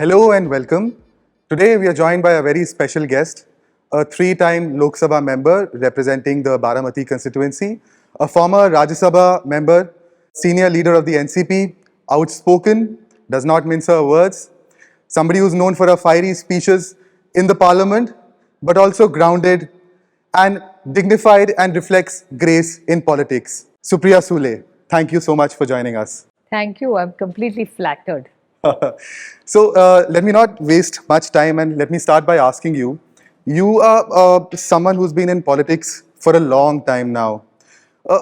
Hello and welcome. Today we are joined by a very special guest, a three-time Lok Sabha member representing the Baramati constituency, a former Rajya Sabha member, senior leader of the NCP, outspoken, does not mince her words, somebody who's known for her fiery speeches in the parliament, but also grounded and dignified and reflects grace in politics. Supriya Sule, thank you so much for joining us. Thank you. I'm completely flattered. So let me not waste much time and let me start by asking you. You are someone who's been in politics for a long time now.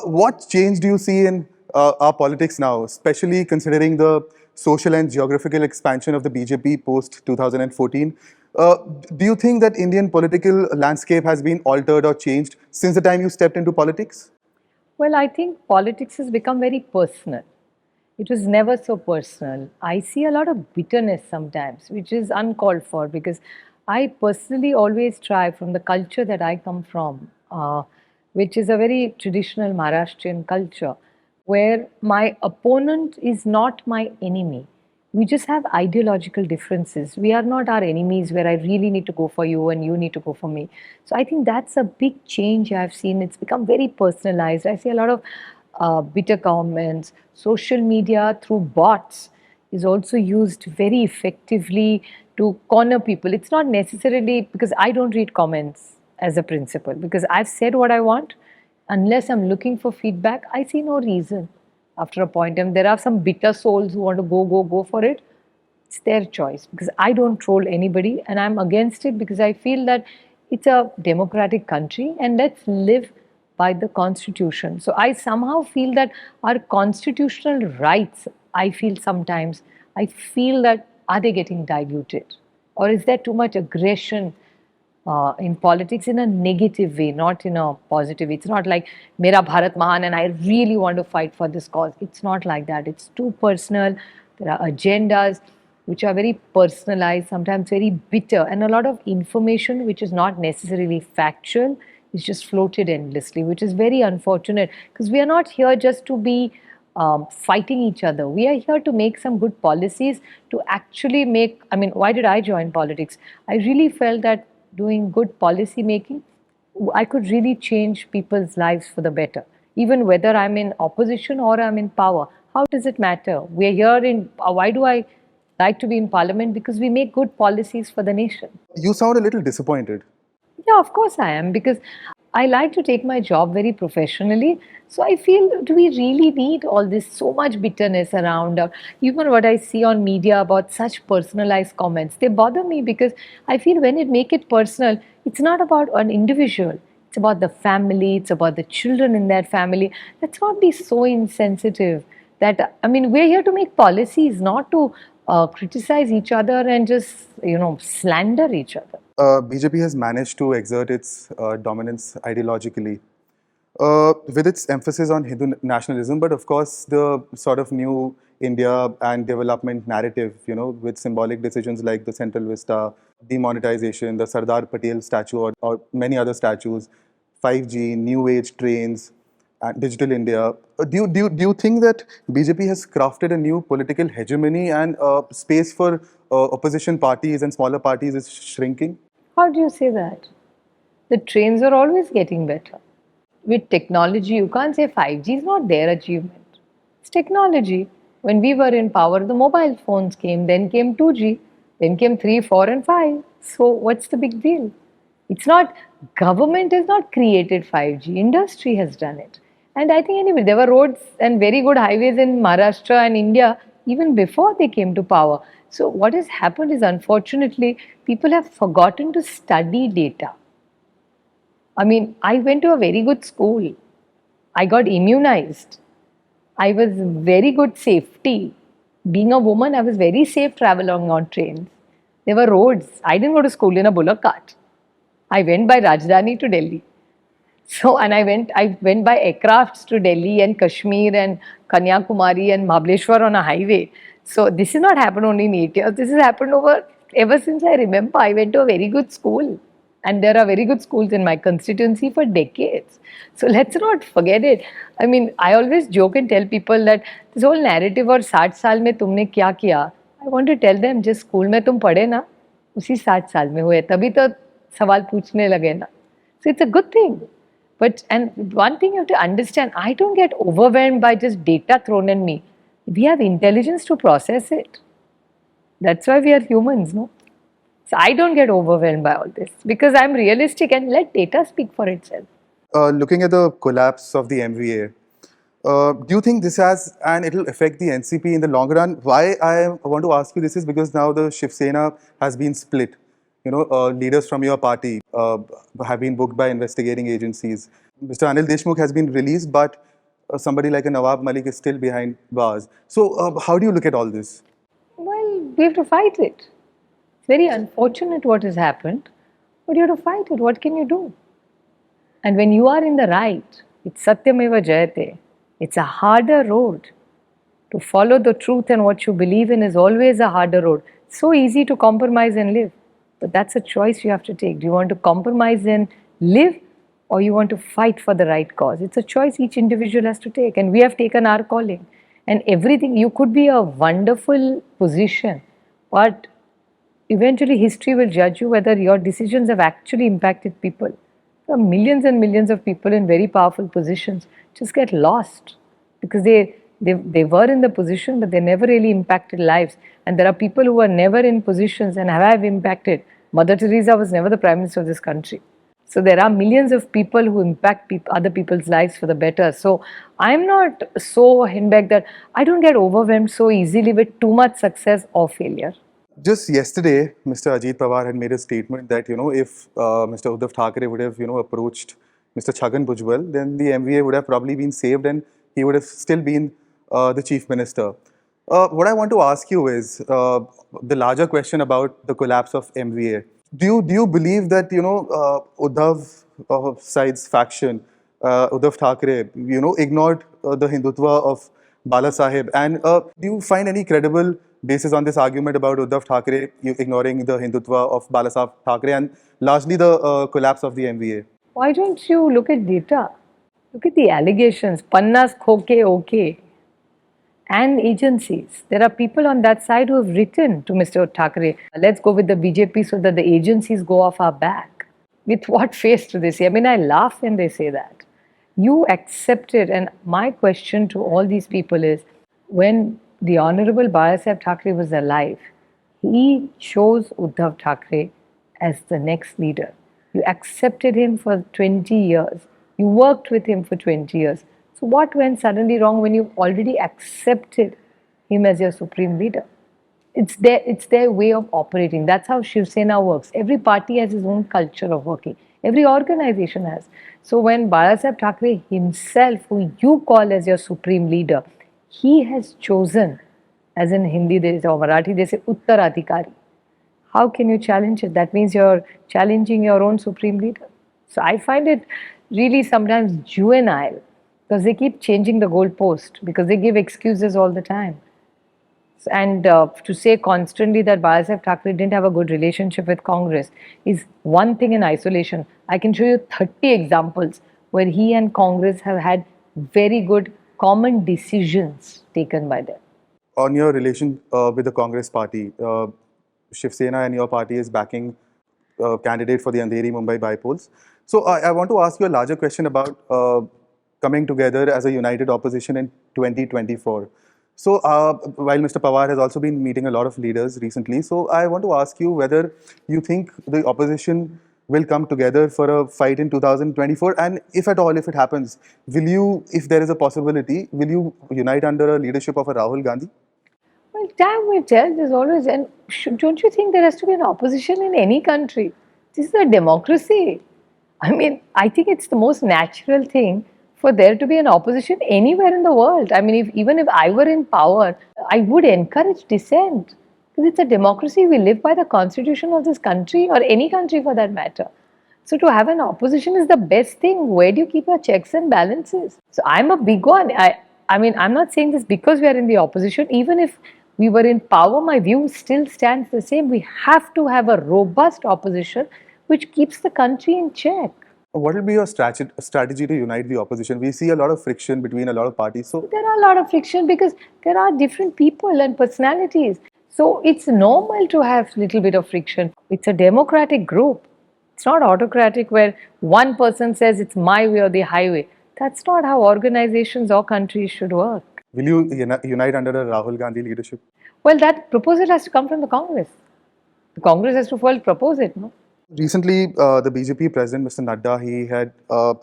What change do you see in our politics now, especially considering the social and geographical expansion of the BJP post 2014? Do you think that Indian political landscape has been altered or changed since the time you stepped into politics? Well, I think politics has become very personal. It was never so personal. I see a lot of bitterness sometimes, which is uncalled for because I personally always try from the culture that I come from, which is a very traditional Maharashtrian culture, where my opponent is not my enemy. We just have ideological differences. We are not our enemies where I really need to go for you and you need to go for me. So I think that's a big change I've seen. It's become very personalized. I see a lot of bitter comments. Social media through bots is also used very effectively to corner people. It's not necessarily because I don't read comments as a principle, because I've said what I want. Unless I'm looking for feedback, I see no reason after a point. And there are some bitter souls who want to go for it. It's their choice because I don't troll anybody and I'm against it because I feel that it's a democratic country and let's live by the constitution. So I somehow feel that our constitutional rights, I feel sometimes, I feel that are they getting diluted? Or is there too much aggression in politics in a negative way, not in a positive way? It's not like Mera Bharat Mahan and I really want to fight for this cause. It's not like that. It's too personal. There are agendas which are very personalized, sometimes very bitter, and a lot of information which is not necessarily factual is just floated endlessly, which is very unfortunate because we are not here just to be fighting each other. We are here to make some good policies to actually make, I mean, why did I join politics? I really felt that doing good policy making, I could really change people's lives for the better. Even whether I'm in opposition or I'm in power, how does it matter? We're here in, why do I like to be in parliament? Because we make good policies for the nation. You sound a little disappointed. Yeah, of course I am, because I like to take my job very professionally. So I feel, do we really need all this so much bitterness around? Even what I see on media about such personalized comments, they bother me because I feel when it make it personal, it's not about an individual. It's about the family. It's about the children in that family. Let's not be so insensitive. That, I mean, we're here to make policies, not to criticize each other and just slander each other. BJP has managed to exert its dominance ideologically with its emphasis on Hindu nationalism, but of course the sort of new India and development narrative, with symbolic decisions like the Central Vista, demonetization, the Sardar Patel statue or many other statues, 5G, new age trains, and digital India. Do you think that BJP has crafted a new political hegemony and space for opposition parties and smaller parties is shrinking? How do you say that? The trains are always getting better. With technology, you can't say 5G is not their achievement. It's technology. When we were in power, the mobile phones came, then came 2G, then came 3, 4 and 5. So what's the big deal? It's not, government has not created 5G, industry has done it. And I think anyway, there were roads and very good highways in Maharashtra and India even before they came to power. So what has happened is, unfortunately, people have forgotten to study data. I mean, I went to a very good school. I got immunized. I was very good safety. Being a woman, I was very safe traveling on trains. There were roads. I didn't go to school in a bullock cart. I went by Rajdhani to Delhi. So, and I went by aircrafts to Delhi and Kashmir and Kanyakumari and Mahabaleshwar on a highway. So this has not happened only in 8 years. This has happened ever since I remember. I went to a very good school. And there are very good schools in my constituency for decades. So let's not forget it. I mean, I always joke and tell people that this whole narrative or 60 saal mein tumne kya kiya, I want to tell them, जिस school में तुम पढ़े ना, उसी 7 साल में हुए, तभी तो सवाल पूछने लगे ना. So it's a good thing. But and one thing you have to understand, I don't get overwhelmed by just data thrown at me. We have intelligence to process it. That's why we are humans, no? So I don't get overwhelmed by all this because I'm realistic and let data speak for itself. Looking at the collapse of the MVA, do you think this has, and it will affect the NCP in the long run? Why I want to ask you this is because now the Shiv Sena has been split. Leaders from your party have been booked by investigating agencies. Mr. Anil Deshmukh has been released, but somebody like a Nawab Malik is still behind bars. So, how do you look at all this? Well, we have to fight it. It's very unfortunate what has happened, but you have to fight it. What can you do? And when you are in the right, it's Satyameva Jayate. It's a harder road. To follow the truth and what you believe in is always a harder road. It's so easy to compromise and live. But that's a choice you have to take. Do you want to compromise and live, or you want to fight for the right cause? It's a choice each individual has to take. And we have taken our calling. And everything, you could be a wonderful position, but eventually history will judge you whether your decisions have actually impacted people. There are millions and millions of people in very powerful positions just get lost because they were in the position but they never really impacted lives. And there are people who were never in positions and have impacted. Mother Teresa was never the Prime Minister of this country. So there are millions of people who impact other people's lives for the better. So I'm not so henpecked that I don't get overwhelmed so easily with too much success or failure. Just yesterday, Mr. Ajit Pawar had made a statement that, if Mr. Uddhav Thackeray would have, approached Mr. Chhagan Bhujbal, then the MVA would have probably been saved and he would have still been the chief minister. What I want to ask you is the larger question about the collapse of MVA. Do you believe that, Uddhav side's faction, Uddhav Thackeray, ignored the Hindutva of Bala Sahib? And do you find any credible basis on this argument about Uddhav Thackeray ignoring the Hindutva of Bala Sahib Thackeray and largely the collapse of the MVA? Why don't you look at data? Look at the allegations. Pannas khoke okay. And agencies. There are people on that side who have written to Mr. Thackeray, let's go with the BJP so that the agencies go off our back. With what face do they say? I mean, I laugh when they say that. You accept it. And my question to all these people is, when the Honorable Balasaheb Thackeray was alive, he chose Uddhav Thackeray as the next leader. You accepted him for 20 years. You worked with him for 20 years. So what went suddenly wrong when you already accepted him as your supreme leader? It's their way of operating. That's how Shiv Sena works. Every party has its own culture of working. Every organization has. So when Balasaheb Thackeray himself, who you call as your supreme leader, he has chosen, as in Hindi they say, or Marathi they say, Uttaradhikari. How can you challenge it? That means you're challenging your own supreme leader. So I find it really sometimes juvenile because they keep changing the goalpost because they give excuses all the time. And to say constantly that Balasaheb Thackeray didn't have a good relationship with Congress is one thing in isolation. I can show you 30 examples where he and Congress have had very good common decisions taken by them. On your relation with the Congress party, Shiv Sena and your party is backing candidate for the Andheri Mumbai bypolls. So I want to ask you a larger question about coming together as a united opposition in 2024. So while Mr. Pawar has also been meeting a lot of leaders recently, so I want to ask you whether you think the opposition will come together for a fight in 2024, and if at all, if it happens, will you, if there is a possibility, will you unite under a leadership of a Rahul Gandhi? Well, time will tell. There's always, and don't you think there has to be an opposition in any country? This is a democracy. I mean, I think it's the most natural thing for there to be an opposition anywhere in the world. I mean, even if I were in power, I would encourage dissent because it's a democracy. We live by the constitution of this country or any country for that matter. So to have an opposition is the best thing. Where do you keep your checks and balances? So I'm a big one. I mean, I'm not saying this because we are in the opposition. Even if we were in power, my view still stands the same. We have to have a robust opposition which keeps the country in check. What will be your strategy to unite the opposition? We see a lot of friction between a lot of parties. So there are a lot of friction because there are different people and personalities. So it's normal to have little bit of friction. It's a democratic group. It's not autocratic where one person says it's my way or the highway. That's not how organizations or countries should work. Will you unite under a Rahul Gandhi leadership? Well, that proposal has to come from the Congress. The Congress has to first propose it, no? Recently, the BJP president, Mr. Nadda, he had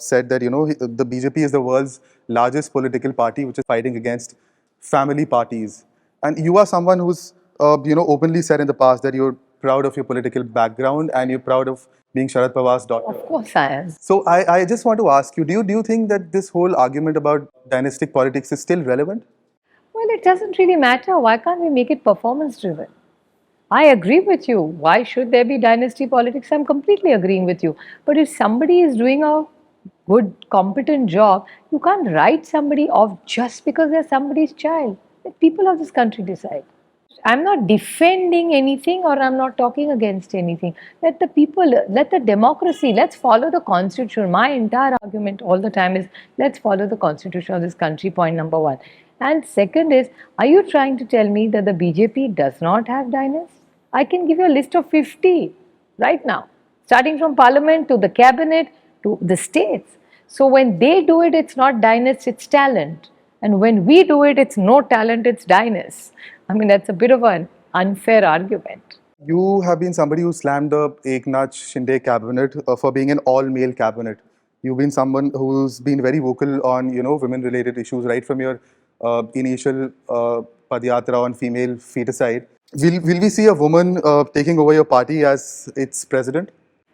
said that the BJP is the world's largest political party, which is fighting against family parties. And you are someone who's openly said in the past that you're proud of your political background and you're proud of being Sharad Pawar's daughter. Of course I am. So I just want to ask you, do you think that this whole argument about dynastic politics is still relevant? Well, it doesn't really matter. Why can't we make it performance driven? I agree with you. Why should there be dynasty politics? I'm completely agreeing with you. But if somebody is doing a good, competent job, you can't write somebody off just because they're somebody's child. Let people of this country decide. I'm not defending anything or I'm not talking against anything. Let the people, let the democracy, let's follow the constitution. My entire argument all the time is let's follow the constitution of this country, point number one. And second is, are you trying to tell me that the BJP does not have dynasts? I can give you a list of 50 right now, starting from parliament to the cabinet to the states. So when they do it, it's not dynasts, it's talent. And when we do it, it's no talent, it's dynasts. I mean, that's a bit of an unfair argument. You have been somebody who slammed the Eknath Shinde cabinet for being an all-male cabinet. You've been someone who's been very vocal on, women-related issues right from your initial padyatra on female feticide. Will we see a woman taking over your party as its president?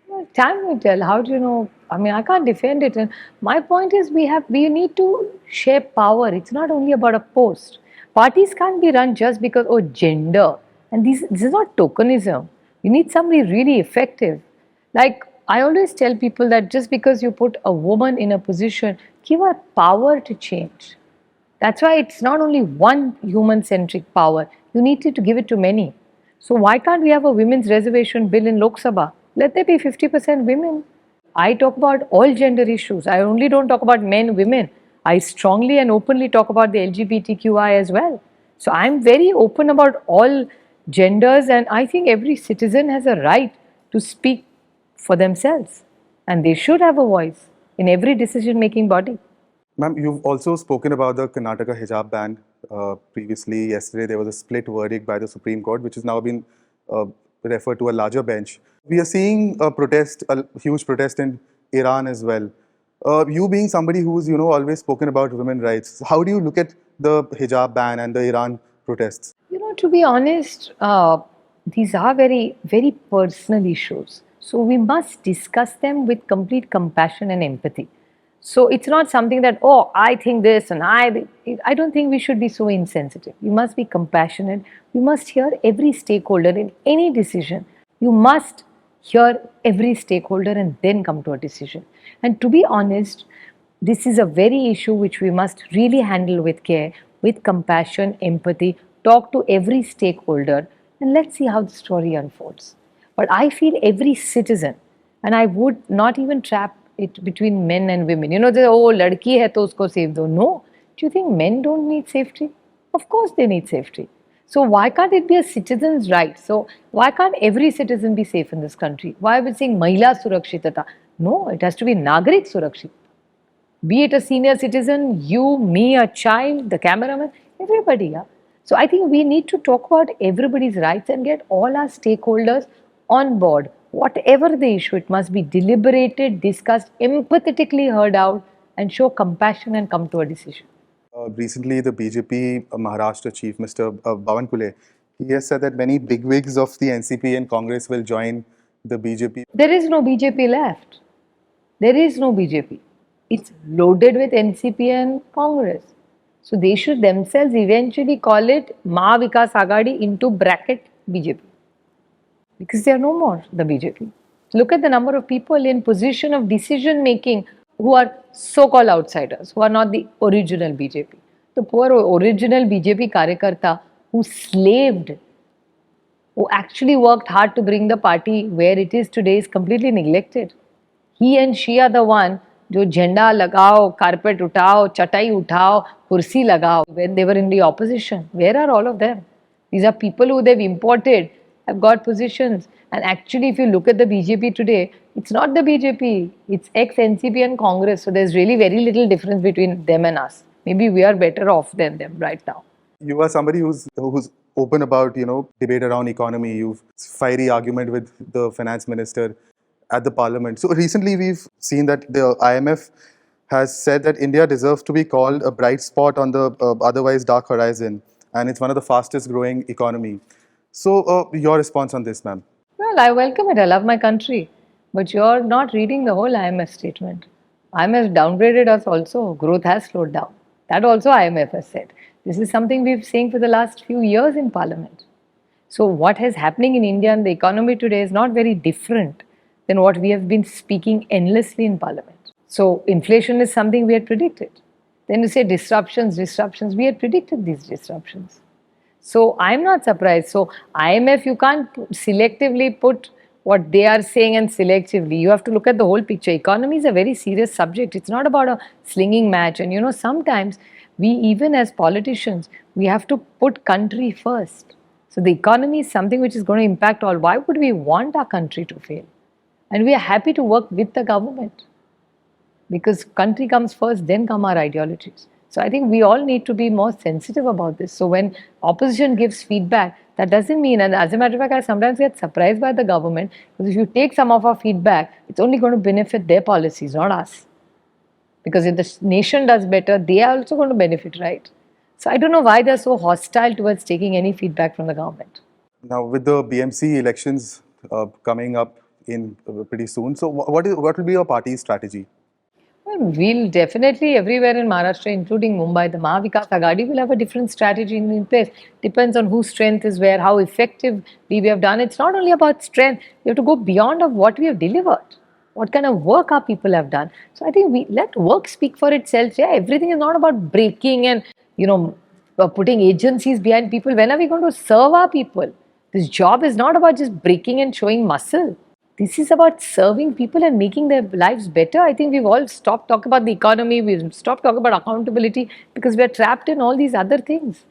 Well, time will tell. How do you know? I mean, I can't defend it. And my point is, we need to share power. It's not only about a post. Parties can't be run just because gender. And this is not tokenism. You need somebody really effective. Like I always tell people that just because you put a woman in a position, give her power to change. That's why it's not only one human-centric power. You need to give it to many. So why can't we have a women's reservation bill in Lok Sabha? Let there be 50% women. I talk about all gender issues. I only don't talk about men, women. I strongly and openly talk about the LGBTQI as well. So I'm very open about all genders, and I think every citizen has a right to speak for themselves. And they should have a voice in every decision-making body. Ma'am, you've also spoken about the Karnataka hijab ban previously. Yesterday, there was a split verdict by the Supreme Court, which has now been referred to a larger bench. We are seeing a huge protest in Iran as well. You being somebody who's always spoken about women's rights, how do you look at the hijab ban and the Iran protests? To be honest, these are very, very personal issues. So we must discuss them with complete compassion and empathy. So it's not something that, I think this and I don't think we should be so insensitive. We must be compassionate. We must hear every stakeholder in any decision. You must hear every stakeholder and then come to a decision. And to be honest, this is a very issue which we must really handle with care, with compassion, empathy, talk to every stakeholder, and let's see how the story unfolds. But I feel every citizen, and I would not even trap it between men and women. Ladki hai to usko save do. No. Do you think men don't need safety? Of course they need safety. So why can't it be a citizen's right? So why can't every citizen be safe in this country? Why are we saying Mahila Surakshitata? No, it has to be Nagarik Surakshit. Be it a senior citizen, you, me, a child, the cameraman, everybody. Yeah? So I think we need to talk about everybody's rights and get all our stakeholders on board. Whatever the issue, it must be deliberated, discussed, empathetically heard out, and show compassion and come to a decision. Recently, the BJP Maharashtra chief, Mr. Bawan Kule, he has said that many bigwigs of the NCP and Congress will join the BJP. There is no BJP left. There is no BJP. It's loaded with NCP and Congress. So they should themselves eventually call it Maha Vikas Agadi into bracket BJP. Because they are no more the BJP. Look at the number of people in position of decision making who are so-called outsiders, who are not the original BJP. The poor original BJP Karyakarta who slaved, who actually worked hard to bring the party where it is today is completely neglected. He and she are the one जो झंडा लगाओ, carpet उठाओ, चटाई उठाओ, कुर्सी लगाओ when they were in the opposition. Where are all of them? These are people who they've imported, have got positions. And actually, if you look at the BJP today, it's not the BJP, it's ex-NCP and Congress. So there's really very little difference between them and us. Maybe we are better off than them right now. You are somebody who's open about debate around economy. You've fiery argument with the finance minister at the parliament. So recently we've seen that the IMF has said that India deserves to be called a bright spot on the otherwise dark horizon, and it's one of the fastest growing economy. So your response on this, ma'am? Well, I welcome it. I love my country. But you're not reading the whole IMF statement. IMF downgraded us also. Growth has slowed down. That also IMF has said. This is something we've been saying for the last few years in Parliament. So what is happening in India and the economy today is not very different than what we have been speaking endlessly in Parliament. So inflation is something we had predicted. Then you say disruptions, we had predicted these disruptions. So I'm not surprised. So IMF, you can't selectively put what they are saying and selectively. You have to look at the whole picture. Economy is a very serious subject. It's not about a slinging match. And sometimes we, even as politicians, we have to put country first. So the economy is something which is going to impact all. Why would we want our country to fail? And we are happy to work with the government because country comes first, then come our ideologies. So I think we all need to be more sensitive about this. So when opposition gives feedback, that doesn't mean, and as a matter of fact, I sometimes get surprised by the government because if you take some of our feedback, it's only going to benefit their policies, not us. Because if the nation does better, they are also going to benefit, right? So I don't know why they're so hostile towards taking any feedback from the government. Now with the BMC elections coming up in pretty soon, so what will be your party's strategy? Well, we'll definitely everywhere in Maharashtra, including Mumbai, the Mahavikas Agadi will have a different strategy in place. Depends on whose strength is where, how effectively we have done. It's not only about strength. We have to go beyond of what we have delivered. What kind of work our people have done. So I think we let work speak for itself. Yeah, everything is not about breaking and putting agencies behind people. When are we going to serve our people? This job is not about just breaking and showing muscle. This is about serving people and making their lives better. I think we've all stopped talking about the economy, we've stopped talking about accountability because we're trapped in all these other things.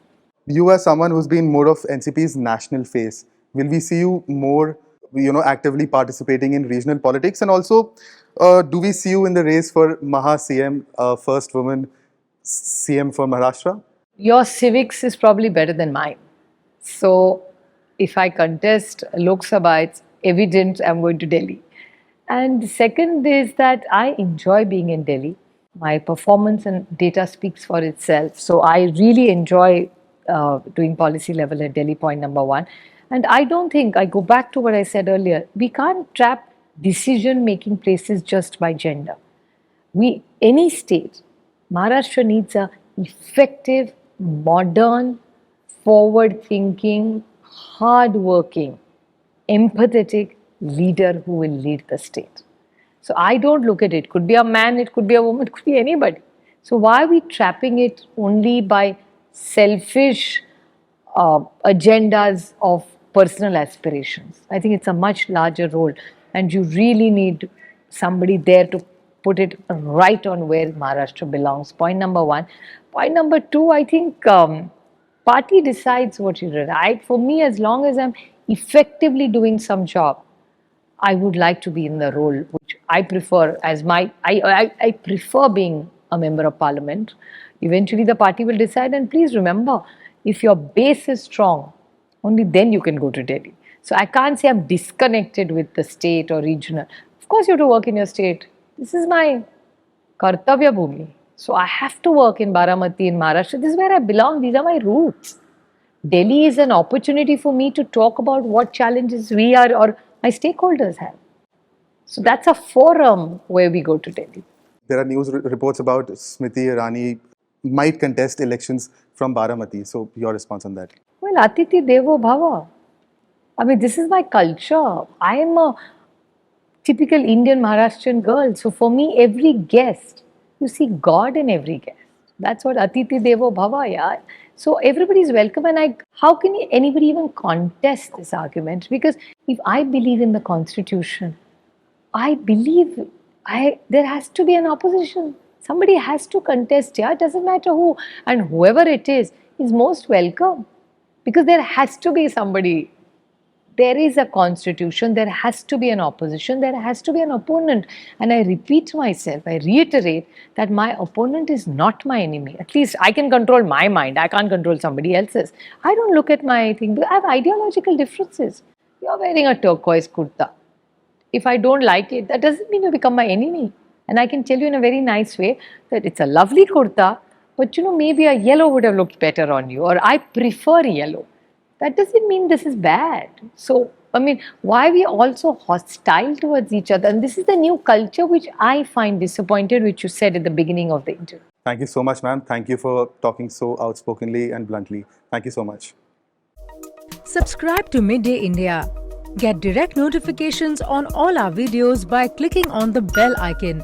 You are someone who's been more of NCP's national face. Will we see you more, actively participating in regional politics? And also, do we see you in the race for Maha CM, first woman CM for Maharashtra? Your civics is probably better than mine. So if I contest Lok Sabha, it's evident I'm going to Delhi. And the second is that I enjoy being in Delhi. My performance and data speaks for itself. So I really enjoy doing policy level at Delhi, point number one. And I don't think, I go back to what I said earlier, we can't trap decision making places just by gender. Any state, Maharashtra needs a effective, modern, forward thinking, hard working, empathetic leader who will lead the state. So I don't look at it. Could be a man, it could be a woman, it could be anybody. So why are we trapping it only by selfish agendas of personal aspirations? I think it's a much larger role, and you really need somebody there to put it right on where Maharashtra belongs. Point number one. Point number two, I think party decides what you do. For me, as long as I'm effectively doing some job, I would like to be in the role which I prefer as I prefer being a member of parliament. Eventually the party will decide, and please remember, if your base is strong, only then you can go to Delhi. So I can't say I'm disconnected with the state or regional. Of course you have to work in your state. This is my Kartavya Bhumi. So I have to work in Baramati in Maharashtra. This is where I belong. These are my roots. Delhi is an opportunity for me to talk about what challenges we are or my stakeholders have. So that's a forum where we go to Delhi. There are news reports about Smriti Irani might contest elections from Baramati. So your response on that? Well, Atiti Devo Bhava. I mean, this is my culture. I am a typical Indian Maharashtrian girl. So for me, every guest, you see God in every guest. That's what Atiti Devo Bhava, yeah. So everybody is welcome, and how can anybody even contest this argument? Because if I believe in the Constitution, I believe there has to be an opposition. Somebody has to contest, yeah. It doesn't matter who, and whoever it is most welcome. Because there has to be somebody. There is a constitution, there has to be an opposition, there has to be an opponent. And I repeat myself, I reiterate that my opponent is not my enemy. At least I can control my mind, I can't control somebody else's. I don't look at my thing, I have ideological differences. You're wearing a turquoise kurta. If I don't like it, that doesn't mean you become my enemy. And I can tell you in a very nice way that it's a lovely kurta, but maybe a yellow would have looked better on you, or I prefer yellow. That doesn't mean this is bad. So, why are we all so hostile towards each other? And this is the new culture which I find disappointed, which you said at the beginning of the interview. Thank you so much, ma'am. Thank you for talking so outspokenly and bluntly. Thank you so much. Subscribe to Midday India. Get direct notifications on all our videos by clicking on the bell icon.